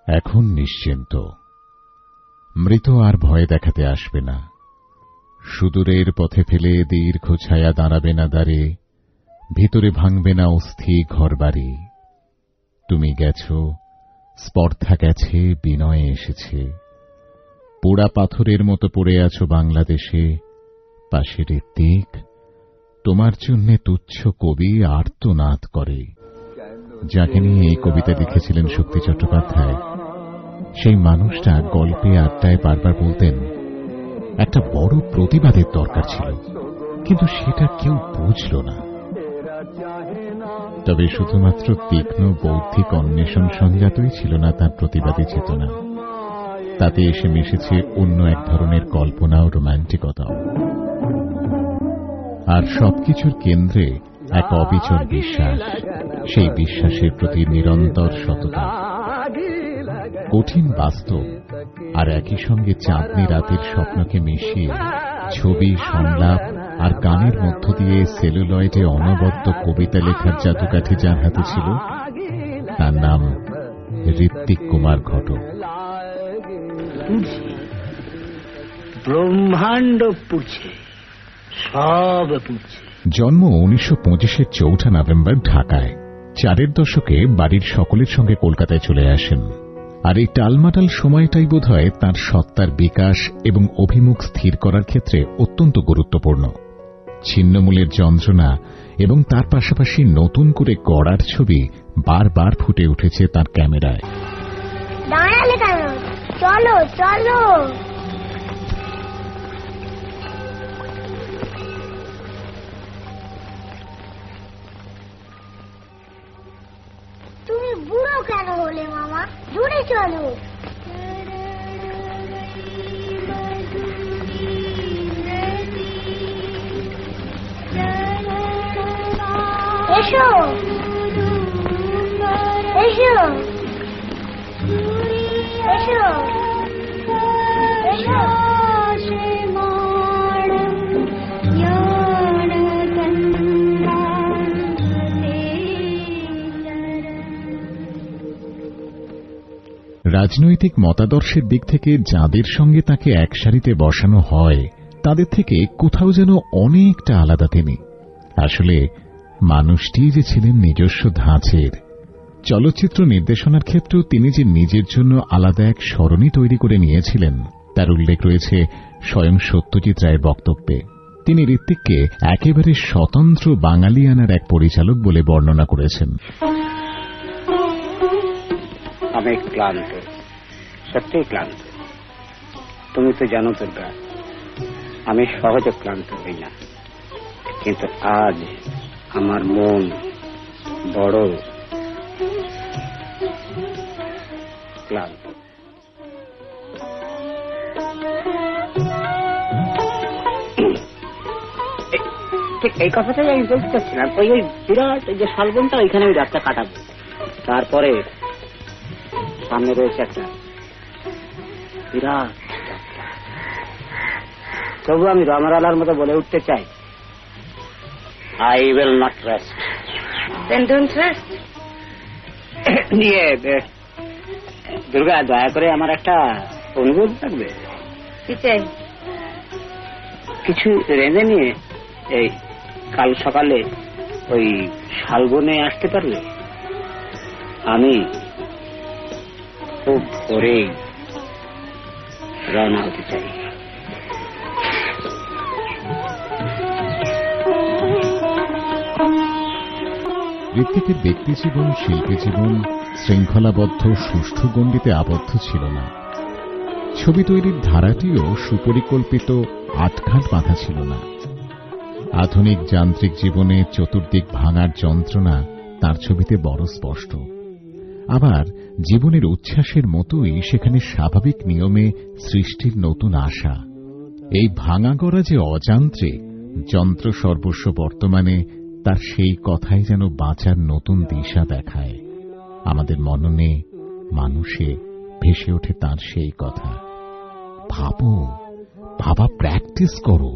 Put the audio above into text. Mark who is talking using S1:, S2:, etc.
S1: এখন নিশ্চিন্ত। মৃত আর ভয় দেখাতে আসবে না। সুদূরের পথে ফেলে দীর্ঘ ছায়া দাঁড়াবে না দ্বারে, ভিতরে ভাঙবে না অস্থি ঘরবাড়ি। তুমি গেছ, স্পর্ধা গেছে, বিনয়ে এসেছে। পোড়া পাথরের মতো পড়ে আছো বাংলাদেশে, পাশে ঋত্বিক তোমার জন্যে তুচ্ছ কবি আর্তনাদ করে। যাকে নিয়ে এই কবিতা লিখেছিলেন শক্তি চট্টোপাধ্যায়, সেই মানুষটা গল্পে আড্ডায় বারবার বলতেন একটা বড় প্রতিবাদের দরকার ছিল, কিন্তু সেটা কেউ বুঝল না। তবে শুধুমাত্র তীক্ষ্ণ বৌদ্ধিক অন্বেষণ সংজাতই ছিল না তার প্রতিবাদী চেতনা, তাতে এসে মিশেছে অন্য এক ধরনের কল্পনা ও রোম্যান্টিকতাও। আর সবকিছুর কেন্দ্রে এক অবিচল বিশ্বাস, সেই বিশ্বাসের প্রতি নিরন্তর সততা। কঠিন বাস্তব আর একই সঙ্গে চাঁদনি রাতের স্বপ্নকে মিশিয়ে ছবি, সংলাপ আর গানের মধ্য দিয়ে সেলুলয়েডে অনবদ্য কবিতা লেখার জাদুকাঠি যার হাতে ছিল, তার নাম ঋত্বিক কুমার ঘটক।
S2: ব্রহ্মাণ্ড পুছে, সব পুছে।
S1: জন্ম 1925-এর 4 নভেম্বর ঢাকায়। 4-এর দশকে বাড়ির সকলের সঙ্গে কলকাতায় চলে আসেন। আর এই টালমাটাল সময়টাই বোধহয় তাঁর সত্তার বিকাশ এবং অভিমুখ স্থির করার ক্ষেত্রে অত্যন্ত গুরুত্বপূর্ণ। ছিন্নমূলের যন্ত্রণা এবং তার পাশাপাশি নতুন করে গড়ার ছবি বারবার ফুটে উঠেছে তার ক্যামেরায়।
S3: দাঁড়ালে কেন? চলো চলো। তুমি বুড়ো কেন হলে মামা? দূরে চলো। এসো এসো এসো এসো।
S1: রাজনৈতিক মতাদর্শের দিক থেকে যাদের সঙ্গে তাকে এক সারিতে বসানো হয়, তাদের থেকে কোথাও যেন অনেকটা আলাদা তিনি। আসলে মানুষটি যে ছিলেন নিজস্ব ধাঁচের। চলচ্চিত্র নির্দেশনার ক্ষেত্রেও তিনি যে নিজের জন্য আলাদা এক সরণি তৈরি করে নিয়েছিলেন, তার উল্লেখ রয়েছে স্বয়ং সত্যজিৎ রায়ের বক্তব্যে। তিনি ঋত্বিককে একেবারে স্বতন্ত্র বাঙালিয়ানার এক পরিচালক বলে বর্ণনা করেছেন।
S2: আমি ক্লান্ত, সত্যিই ক্লান্ত। তুমি তো জানো দুর্গা, আমি সহজে ক্লান্ত হই না, কিন্তু আজ আমার মন বড় ক্লান্ত। ঠিক এই কথাটাই আমি বলতে চাচ্ছিলাম। ওই বিরাট যে শালবনটা, ওইখানে আমি রাস্তা কাটাবো। তারপরে সামনে রয়েছে একটা বিরাট, তবু আমি রমরালার মতো বলে উঠতে চাই, I will not rest.
S3: Then don't rest.
S2: নিয়ে দুর্গা, দয়া করে আমার একটা অনুরোধ থাকবে। কিছু রেঁধে নিয়ে এই কাল সকালে ওই শালবনে আসতে পারলে? আমি খুব ভোরেই রওনা হতে চাই।
S1: ঋত্বিকের ব্যক্তি জীবন, শিল্পী জীবন শৃঙ্খলাবদ্ধ সুষ্ঠু গণ্ডিতে আবদ্ধ ছিল না। ছবি তৈরির ধারাটিও সুপরিকল্পিত আটঘাট বাঁধা ছিল না। আধুনিক যান্ত্রিক জীবনে চতুর্দিক ভাঙার যন্ত্রণা তার ছবিতে বড় স্পষ্ট। আবার জীবনের উচ্ছ্বাসের মতোই সেখানে স্বাভাবিক নিয়মে সৃষ্টির নতুন আশা। এই ভাঙা গড়া যে অযান্ত্রিক, যন্ত্র সর্বস্ব বর্তমানে, তার সেই কথাই যেন বাঁচার নতুন দিশা দেখায়। আমাদের মননে, মানুষে ভেসে ওঠে তার সেই কথা। ভাবো, ভাবা প্র্যাকটিস করো।